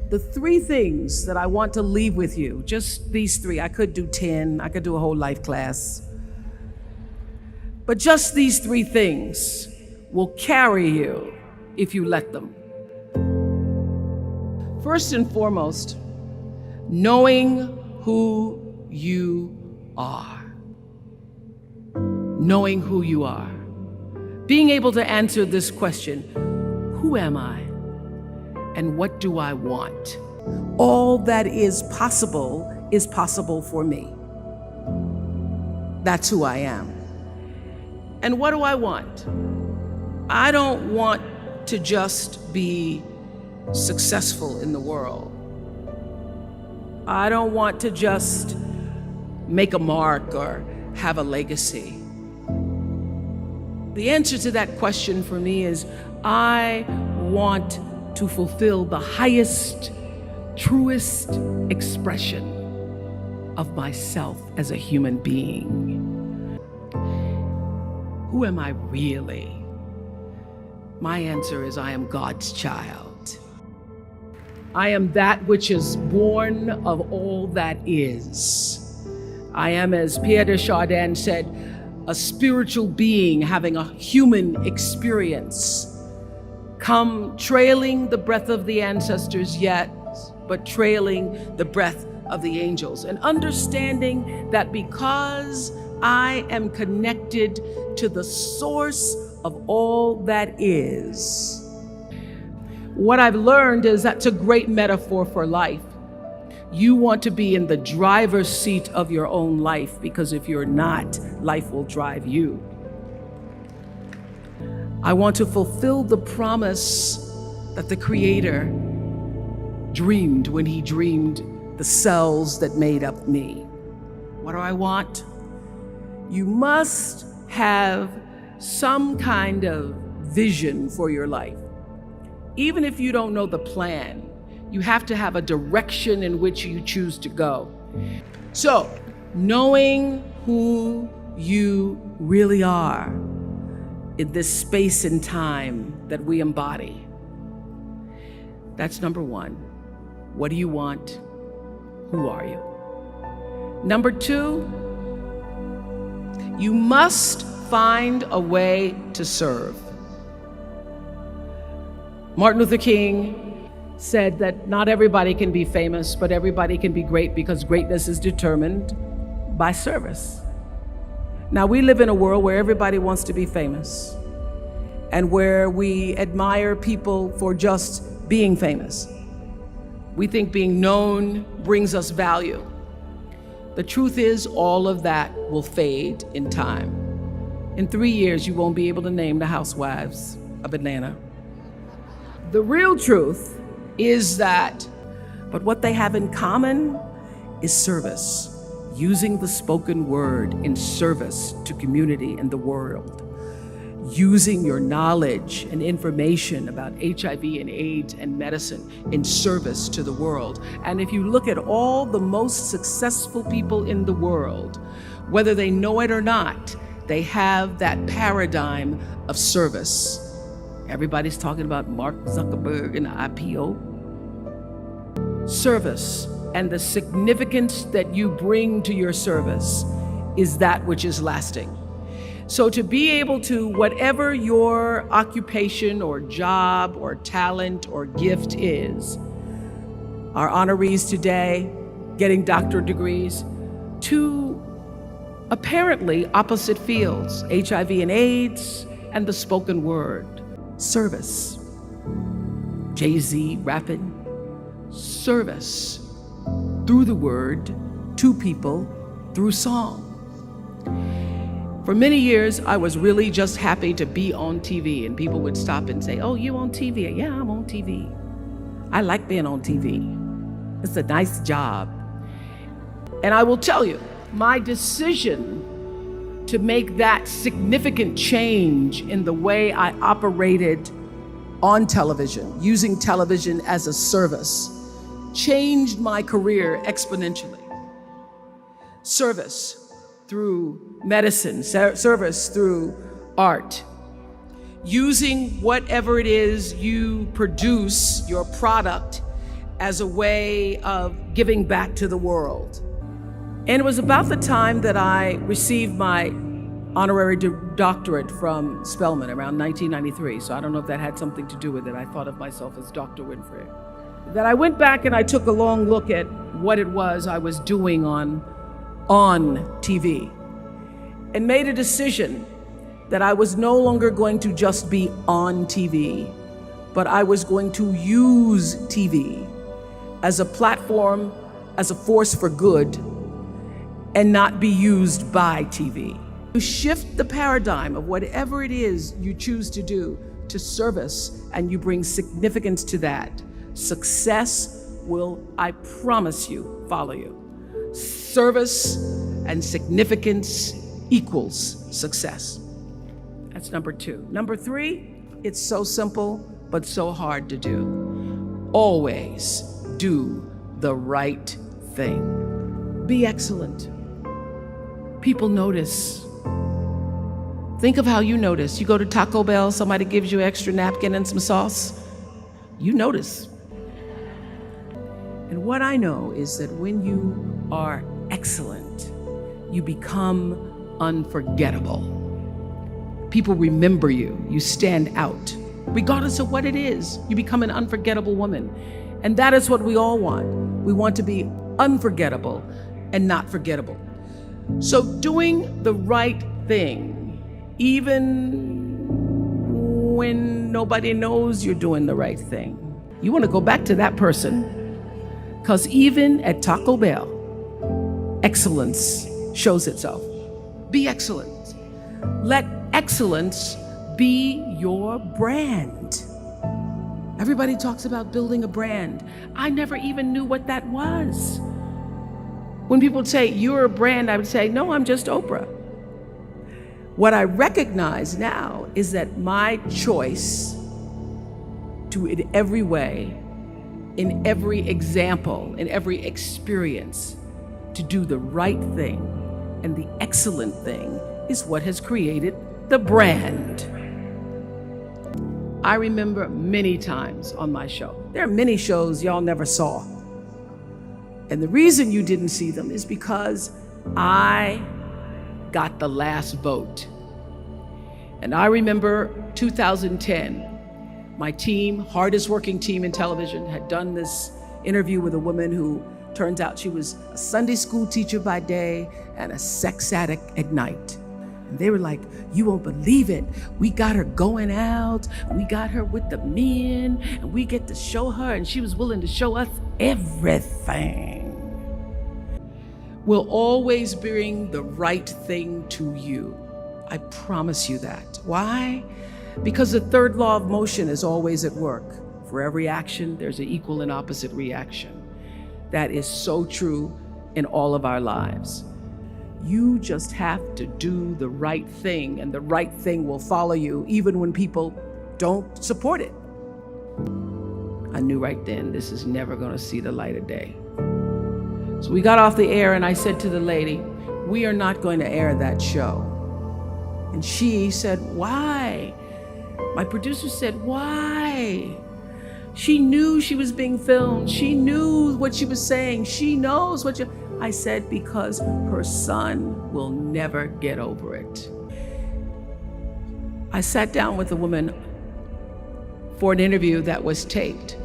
The three things that I want to leave with you, just these three. I could do 10, I could do a whole life class. But just these three things will carry you if you let them. First and foremost, knowing who you are. Knowing who you are. Being able to answer this question, who am I? And what do I want? All that is possible for me. That's who I am. And what do I want? I don't want to just be successful in the world. I don't want to just make a mark or have a legacy. The answer to that question for me is I want to fulfill the highest, truest expression of myself as a human being. Who am I really? My answer is I am God's child. I am that which is born of all that is. I am, as Pierre de Chardin said, a spiritual being having a human experience. Come trailing the breath of the ancestors yet, but trailing the breath of the angels. And understanding that because I am connected to the source of all that is. What I've learned is that's a great metaphor for life. You want to be in the driver's seat of your own life, because if you're not, life will drive you. I want to fulfill the promise that the Creator dreamed when He dreamed the cells that made up me. What do I want? You must have some kind of vision for your life. Even if you don't know the plan, you have to have a direction in which you choose to go. So, knowing who you really are in this space and time that we embody. That's number one. What do you want? Who are you? Number two, you must find a way to serve. Martin Luther King said that not everybody can be famous, but everybody can be great, because greatness is determined by service. Now, we live in a world where everybody wants to be famous and where we admire people for just being famous. We think being known brings us value. The truth is, all of that will fade in time. In 3 years, you won't be able to name the housewives of Atlanta. The real truth is that, but what they have in common is service. Using the spoken word in service to community and the world. Using your knowledge and information about HIV and AIDS and medicine in service to the world. And if you look at all the most successful people in the world, whether they know it or not, they have that paradigm of service. Everybody's talking about Mark Zuckerberg and the IPO. Service. And the significance that you bring to your service is that which is lasting. So to be able to, whatever your occupation or job or talent or gift is, our honorees today getting doctorate degrees, to apparently opposite fields, HIV and AIDS and the spoken word, service. Jay-Z rapping, service. Through the word, to people, through song. For many years, I was really just happy to be on TV, and people would stop and say, "Oh, you on TV?" "Yeah, I'm on TV. I like being on TV. It's a nice job." And I will tell you, my decision to make that significant change in the way I operated on television, using television as a service, changed my career exponentially. Service through medicine, service through art. using whatever it is you produce, your product, as a way of giving back to the world. And it was about the time that I received my honorary doctorate from Spelman around 1993. So I don't know if that had something to do with it. I thought of myself as Dr. Winfrey. That I went back and I took a long look at what it was I was doing on TV and made a decision that I was no longer going to just be on TV, but I was going to use TV as a platform, as a force for good, and not be used by TV. You shift the paradigm of whatever it is you choose to do to service, and you bring significance to that. Success will, I promise you, follow you. Service and significance equals success. That's number 2. Number 3, it's so simple, but so hard to do. Always do the right thing. Be excellent. People notice. Think of how you notice. You go to Taco Bell, somebody gives you an extra napkin and some sauce. You notice. And what I know is that when you are excellent, you become unforgettable. People remember you. You stand out. Regardless of what it is, you become an unforgettable woman. And that is what we all want. We want to be unforgettable and not forgettable. So doing the right thing, even when nobody knows you're doing the right thing. You want to go back to that person, because even at Taco Bell, excellence shows itself. Be excellent. Let excellence be your brand. Everybody talks about building a brand. I never even knew what that was. When people say, you're a brand, I would say, no, I'm just Oprah. What I recognize now is that my choice to, in every way, in every example, in every experience, to do the right thing and the excellent thing is what has created the brand. I remember many times on my show. There are many shows y'all never saw. And the reason you didn't see them is because I got the last vote. And I remember 2010, my team, hardest working team in television, had done this interview with a woman who turns out she was a Sunday school teacher by day and a sex addict at night. And they were like, you won't believe it. We got her going out. We got her with the men, and we get to show her, and she was willing to show us everything. We'll always bring the right thing to you. I promise you that. Why? Because the third law of motion is always at work. For every action, there's an equal and opposite reaction. That is so true in all of our lives. You just have to do the right thing, and the right thing will follow you even when people don't support it. I knew right then this is never going to see the light of day. So we got off the air and I said to the lady, we are not going to air that show. And she said, why? My producer said, why? She knew she was being filmed. She knew what she was saying. She knows what I said, because her son will never get over it. I sat down with a woman for an interview that was taped.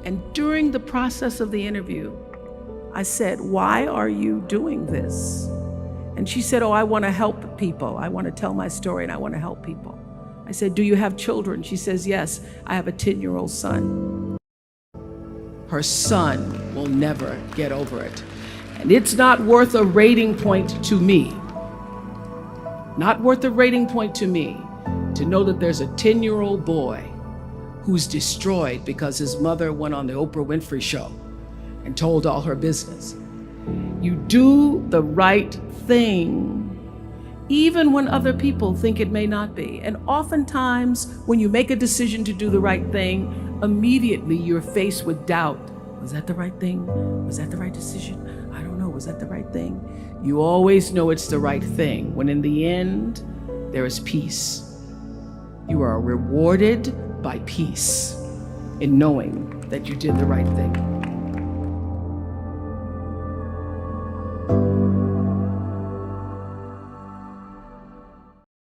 And during the process of the interview, I said, why are you doing this? And she said, oh, I want to help people. I want to tell my story and I want to help people. I said, do you have children? She says, yes, I have a 10-year-old son. Her son will never get over it. And it's not worth a rating point to me. Not worth a rating point to me to know that there's a 10-year-old boy who's destroyed because his mother went on the Oprah Winfrey Show and told all her business. You do the right thing, even when other people think it may not be. And oftentimes, when you make a decision to do the right thing, immediately you're faced with doubt. Was that the right thing? Was that the right decision? I don't know, was that the right thing? You always know it's the right thing, when in the end, there is peace. You are rewarded by peace in knowing that you did the right thing.